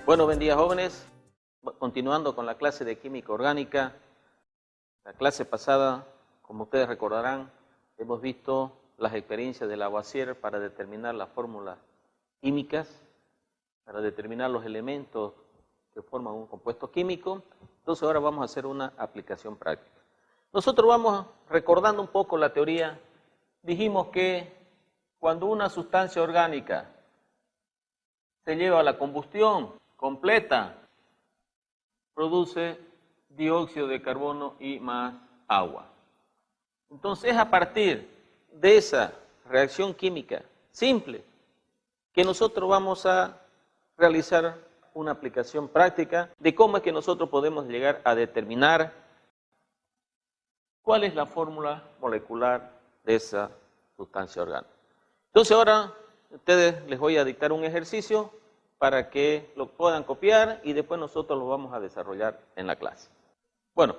Bueno, buen día, jóvenes. Continuando con la clase de química orgánica. La clase pasada, como ustedes recordarán, hemos visto las experiencias de Lavoisier para determinar las fórmulas químicas, para determinar los elementos que forman un compuesto químico. Entonces ahora vamos a hacer una aplicación práctica. Nosotros vamos recordando un poco la teoría. Dijimos que cuando una sustancia orgánica se lleva a la combustión completa, produce dióxido de carbono y más agua. Entonces, a partir de esa reacción química simple, que nosotros vamos a realizar una aplicación práctica de cómo es que nosotros podemos llegar a determinar cuál es la fórmula molecular de esa sustancia orgánica. Entonces, ahora a ustedes les voy a dictar un ejercicio para que lo puedan copiar y después nosotros lo vamos a desarrollar en la clase. Bueno,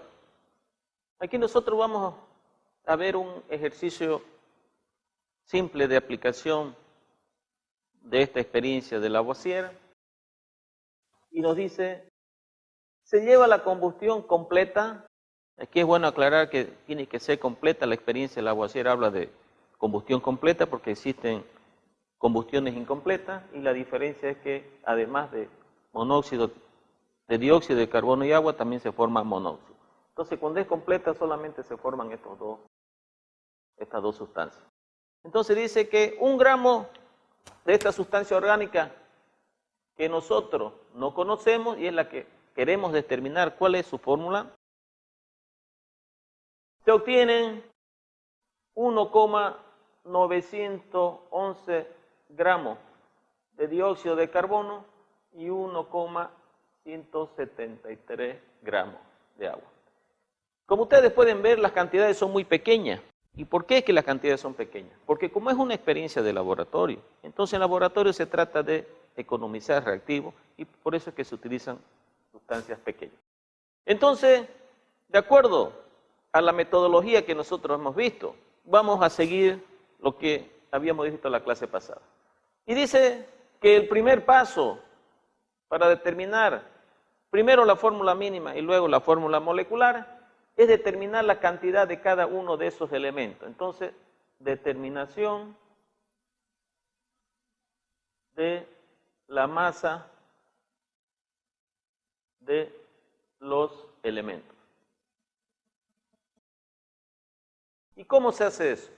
aquí nosotros vamos a ver un ejercicio simple de aplicación de esta experiencia de Lavoisier y nos dice, se lleva a la combustión completa. Aquí es bueno aclarar que tiene que ser completa. La experiencia de Lavoisier habla de combustión completa porque existen combustiones incompletas y la diferencia es que además de monóxido, de dióxido de carbono y agua, también se forma monóxido. Entonces, cuando es completa solamente se forman estas dos sustancias. Entonces dice que 1 gramo de esta sustancia orgánica que nosotros no conocemos y es la que queremos determinar cuál es su fórmula, se obtienen 1,911 gramos de dióxido de carbono y 1,173 gramos de agua. Como ustedes pueden ver, las cantidades son muy pequeñas. ¿Y por qué es que las cantidades son pequeñas? Porque como es una experiencia de laboratorio, entonces en laboratorio se trata de economizar reactivos y por eso es que se utilizan sustancias pequeñas. Entonces, de acuerdo a la metodología que nosotros hemos visto, vamos a seguir lo que habíamos visto en la clase pasada. Y dice que el primer paso para determinar primero la fórmula mínima y luego la fórmula molecular es determinar la cantidad de cada uno de esos elementos. Entonces, determinación de la masa de los elementos. ¿Y cómo se hace eso?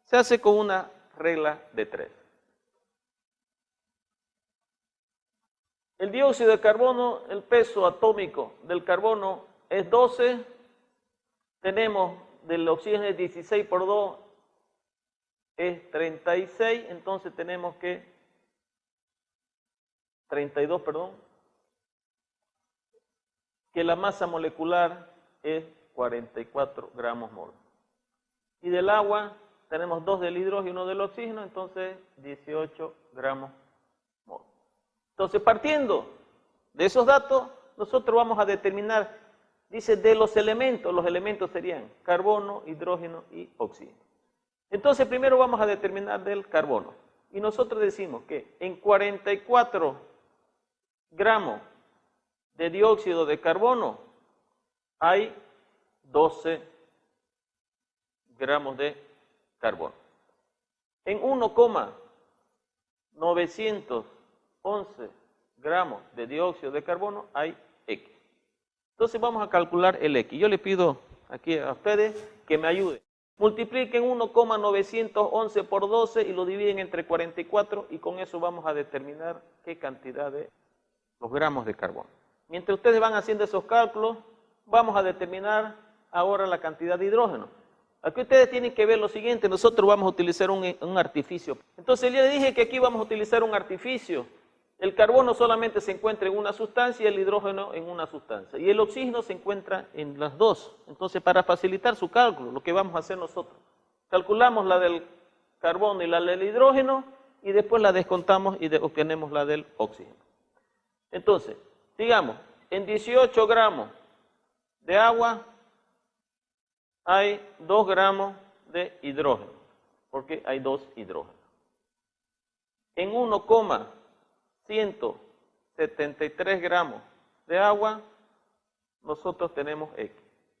Se hace con una regla de 3. El dióxido de carbono, el peso atómico del carbono es 12, tenemos del oxígeno es 16 por 2 es 36, entonces tenemos que 32, perdón, que la masa molecular es 44 gramos mol. Y del agua tenemos 2 del hidrógeno y 1 del oxígeno, entonces 18 gramos mol. Entonces, partiendo de esos datos, nosotros vamos a determinar, dice, de los elementos serían carbono, hidrógeno y oxígeno. Entonces, primero vamos a determinar del carbono. Y nosotros decimos que en 44 gramos de dióxido de carbono hay 12 gramos de carbono. En 1,911 gramos de dióxido de carbono hay X. Entonces vamos a calcular el X. Yo le pido aquí a ustedes que me ayuden. Multipliquen 1,911 por 12 y lo dividen entre 44 y con eso vamos a determinar qué cantidad de los gramos de carbono. Mientras ustedes van haciendo esos cálculos, vamos a determinar ahora la cantidad de hidrógeno. Aquí ustedes tienen que ver lo siguiente, nosotros vamos a utilizar un artificio. Entonces yo les dije que aquí vamos a utilizar un artificio. El carbono solamente se encuentra en una sustancia y el hidrógeno en una sustancia. Y el oxígeno se encuentra en las dos. Entonces, para facilitar su cálculo, lo que vamos a hacer nosotros, calculamos la del carbono y la del hidrógeno y después la descontamos y obtenemos la del oxígeno. Entonces, digamos, en 18 gramos de agua hay 2 gramos de hidrógeno, porque hay 2 hidrógenos. En 1,173 73 gramos de agua, nosotros tenemos X.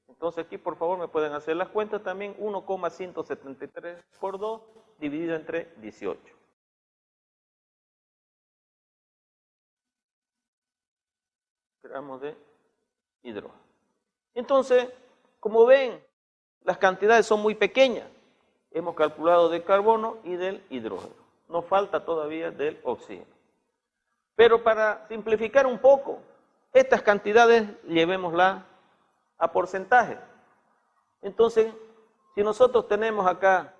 Entonces aquí por favor me pueden hacer las cuentas también, 1,173 por 2 dividido entre 18. Gramos de hidrógeno. Entonces, como ven, las cantidades son muy pequeñas. Hemos calculado del carbono y del hidrógeno. Nos falta todavía del oxígeno. Pero para simplificar un poco, estas cantidades llevémoslas a porcentaje. Entonces, si nosotros tenemos acá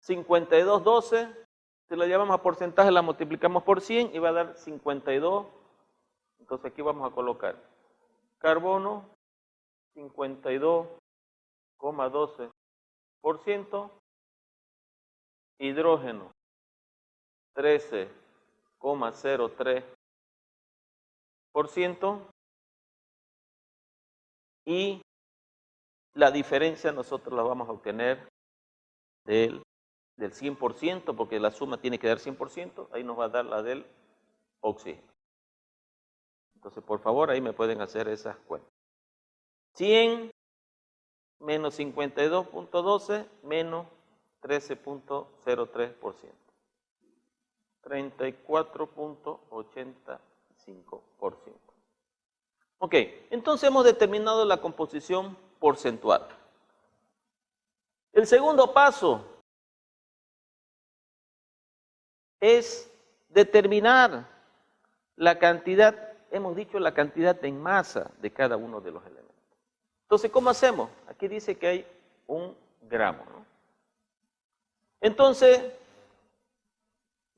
52,12, si la llevamos a porcentaje, la multiplicamos por 100 y va a dar 52. Entonces aquí vamos a colocar carbono 52,12%, hidrógeno 13,03% y la diferencia nosotros la vamos a obtener del 100%, porque la suma tiene que dar 100%, ahí nos va a dar la del oxígeno. Entonces, por favor, ahí me pueden hacer esas cuentas. 100 menos 52,12 menos 13,03%. 34,85%. Ok, entonces hemos determinado la composición porcentual. El segundo paso es determinar la cantidad, hemos dicho la cantidad en masa de cada uno de los elementos. Entonces, ¿cómo hacemos? Aquí dice que hay 1 gramo, ¿no? Entonces,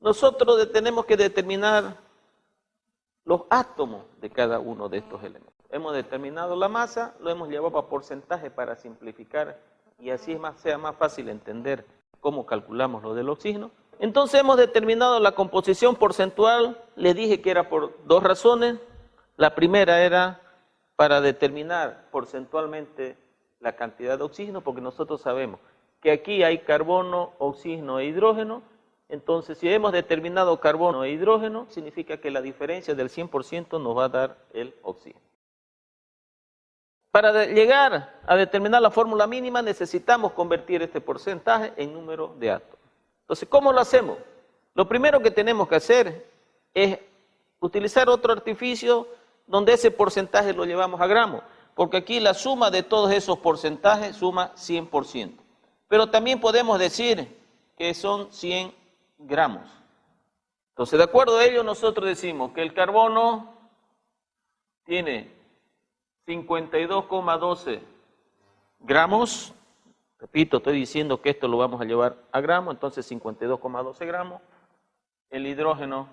nosotros tenemos que determinar los átomos de cada uno de estos elementos. Hemos determinado la masa, lo hemos llevado a porcentaje para simplificar y así sea más fácil entender cómo calculamos lo del oxígeno. Entonces hemos determinado la composición porcentual, le dije que era por dos razones. La primera era para determinar porcentualmente la cantidad de oxígeno, porque nosotros sabemos que aquí hay carbono, oxígeno e hidrógeno. Entonces, si hemos determinado carbono e hidrógeno, significa que la diferencia del 100% nos va a dar el oxígeno. Para llegar a determinar la fórmula mínima, necesitamos convertir este porcentaje en número de átomos. Entonces, ¿cómo lo hacemos? Lo primero que tenemos que hacer es utilizar otro artificio donde ese porcentaje lo llevamos a gramos, porque aquí la suma de todos esos porcentajes suma 100%. Pero también podemos decir que son 100 gramos. Entonces, de acuerdo a ello, nosotros decimos que el carbono tiene 52,12 gramos. Repito, estoy diciendo que esto lo vamos a llevar a gramos, entonces 52,12 gramos. El hidrógeno,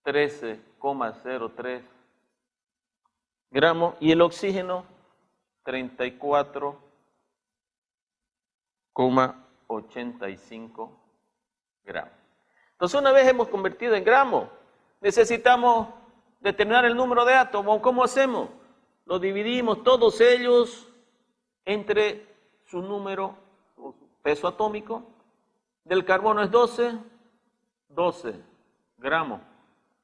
13,03 gramos. Y el oxígeno, 34,85 gramos. Entonces, una vez hemos convertido en gramos, necesitamos determinar el número de átomos. ¿Cómo hacemos? Lo dividimos todos ellos entre su número, o su peso atómico. Del carbono es 12 gramos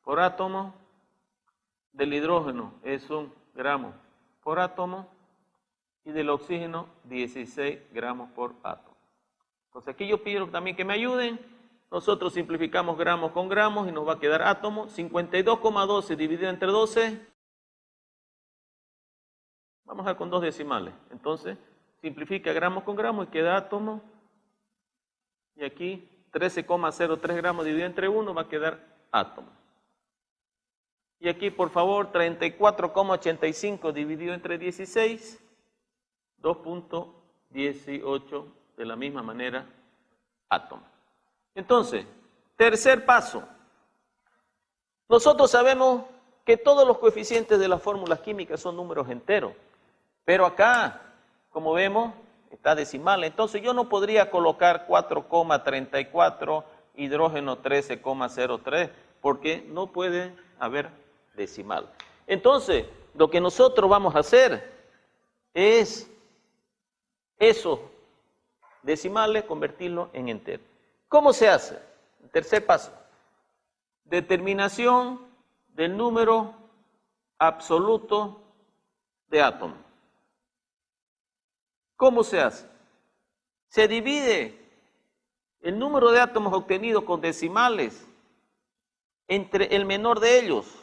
por átomo. Del hidrógeno es 1 gramo por átomo. Y del oxígeno, 16 gramos por átomo. Entonces aquí yo pido también que me ayuden. Nosotros simplificamos gramos con gramos y nos va a quedar átomo. 52,12 dividido entre 12. Vamos a ver con 2 decimales. Entonces, simplifica gramos con gramos y queda átomo. Y aquí 13,03 gramos dividido entre 1 va a quedar átomo. Y aquí, por favor, 34,85 dividido entre 16, 2,18 de la misma manera, átomo. Entonces, tercer paso. Nosotros sabemos que todos los coeficientes de las fórmulas químicas son números enteros. Pero acá, como vemos, está decimal. Entonces yo no podría colocar 4,34, hidrógeno 13,03, porque no puede haber decimal. Entonces, lo que nosotros vamos a hacer es esos decimales convertirlos en enteros. ¿Cómo se hace? El tercer paso. Determinación del número absoluto de átomos. ¿Cómo se hace? Se divide el número de átomos obtenidos con decimales entre el menor de ellos.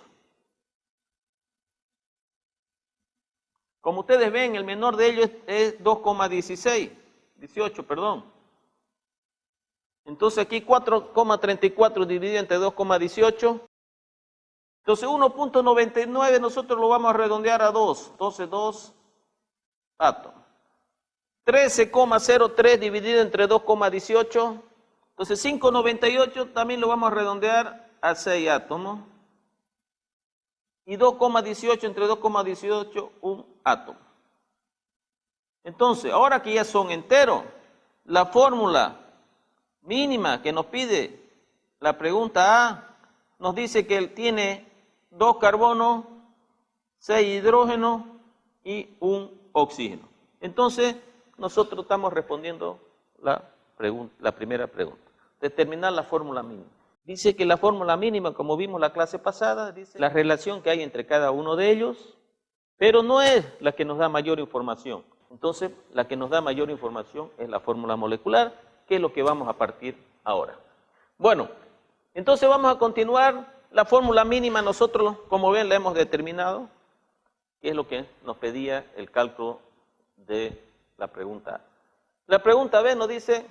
Como ustedes ven, el menor de ellos es 18, perdón. Entonces aquí 4,34 dividido entre 2,18. Entonces 1,99 nosotros lo vamos a redondear a 2. Entonces 2 átomos. 13,03 dividido entre 2,18. Entonces 5,98 también lo vamos a redondear a 6 átomos. Y 2,18 entre 2,18, un átomo. Entonces, ahora que ya son enteros, la fórmula mínima que nos pide la pregunta A nos dice que él tiene 2 carbonos, 6 hidrógenos y un oxígeno. Entonces, nosotros estamos respondiendo la primera pregunta. Determinar la fórmula mínima. Dice que la fórmula mínima, como vimos la clase pasada, dice la relación que hay entre cada uno de ellos, pero no es la que nos da mayor información. Entonces, la que nos da mayor información es la fórmula molecular, que es lo que vamos a partir ahora. Bueno, entonces vamos a continuar. La fórmula mínima nosotros, como ven, la hemos determinado, que es lo que nos pedía el cálculo de la pregunta A. La pregunta B nos dice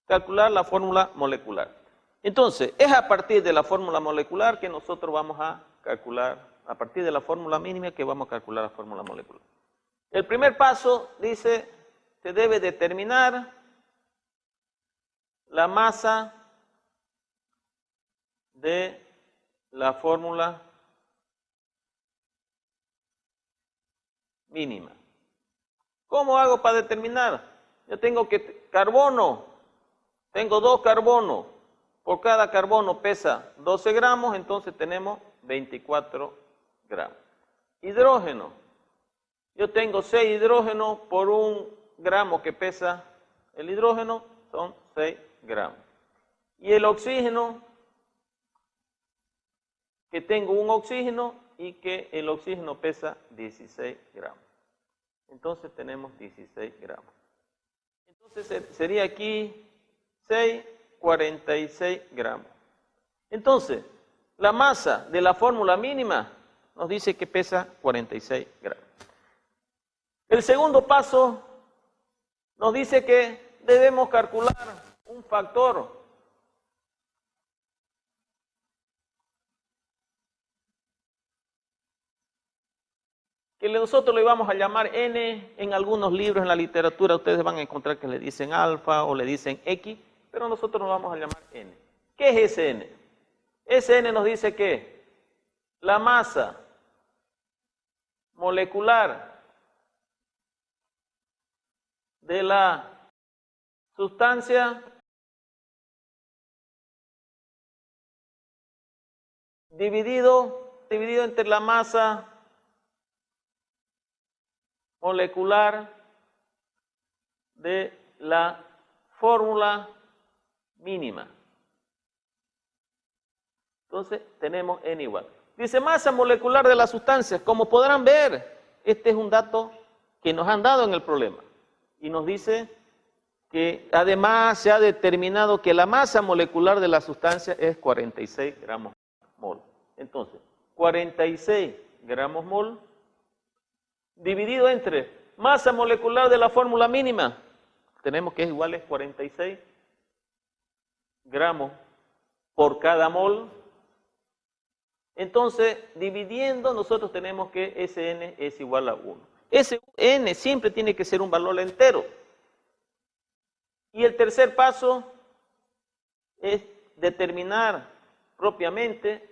calcular la fórmula molecular. Entonces, es a partir de la fórmula molecular que nosotros vamos a calcular, a partir de la fórmula mínima que vamos a calcular la fórmula molecular. El primer paso dice, se debe determinar la masa de la fórmula mínima. ¿Cómo hago para determinar? Yo tengo que carbono, tengo 2 carbonos, por cada carbono pesa 12 gramos, entonces tenemos 24 gramos. Hidrógeno, yo tengo 6 hidrógenos por 1 gramo que pesa el hidrógeno, son 6 gramos. Y el oxígeno, que tengo un oxígeno y que el oxígeno pesa 16 gramos. Entonces tenemos 16 gramos. Entonces sería aquí 6, 46 gramos. Entonces, la masa de la fórmula mínima nos dice que pesa 46 gramos. El segundo paso nos dice que debemos calcular un factor que nosotros le vamos a llamar N. En algunos libros, en la literatura, ustedes van a encontrar que le dicen alfa o le dicen X, pero nosotros nos vamos a llamar N. ¿Qué es ese N? Ese N nos dice que la masa molecular de la sustancia dividido entre la masa molecular de la fórmula mínima. Entonces tenemos N igual. Dice masa molecular de las sustancias. Como podrán ver, este es un dato que nos han dado en el problema. Y nos dice que además se ha determinado que la masa molecular de la sustancia es 46 gramos mol. Entonces, 46 gramos mol dividido entre masa molecular de la fórmula mínima, tenemos que es igual a 46 gramos por cada mol. Entonces, dividiendo, nosotros tenemos que ese N es igual a 1. Ese N siempre tiene que ser un valor entero. Y el tercer paso es determinar propiamente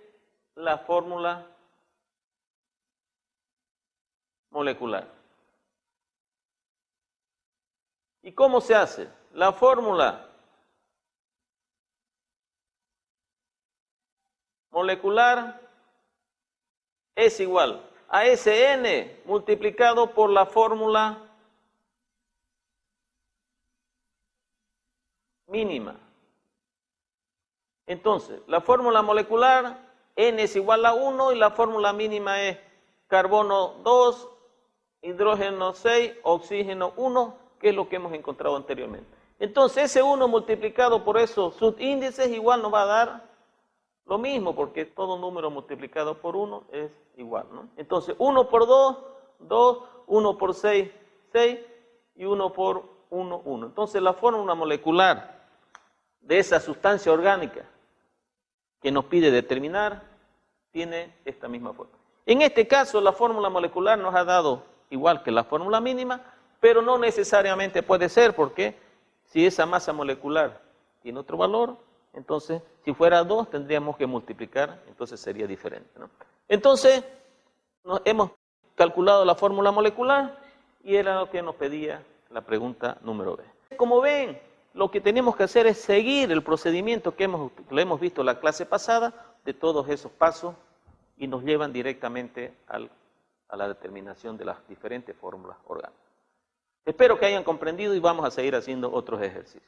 la fórmula molecular. ¿Y cómo se hace? La fórmula molecular es igual a ese N multiplicado por la fórmula mínima. Entonces, la fórmula molecular, N es igual a 1 y la fórmula mínima es carbono 2, hidrógeno 6, oxígeno 1, que es lo que hemos encontrado anteriormente. Entonces, ese 1 multiplicado por esos subíndices igual nos va a dar lo mismo, porque todo número multiplicado por 1 es igual, ¿no? Entonces, 1 por 2, 2, 1 por 6, 6, y 1 por 1, 1. Entonces, la fórmula molecular de esa sustancia orgánica que nos pide determinar tiene esta misma forma. En este caso, la fórmula molecular nos ha dado igual que la fórmula mínima, pero no necesariamente puede ser, porque si esa masa molecular tiene otro valor, entonces, si fuera 2, tendríamos que multiplicar, entonces sería diferente, ¿no? Entonces, hemos calculado la fórmula molecular y era lo que nos pedía la pregunta número B. Como ven, lo que tenemos que hacer es seguir el procedimiento que lo hemos visto en la clase pasada, de todos esos pasos, y nos llevan directamente a la determinación de las diferentes fórmulas orgánicas. Espero que hayan comprendido y vamos a seguir haciendo otros ejercicios.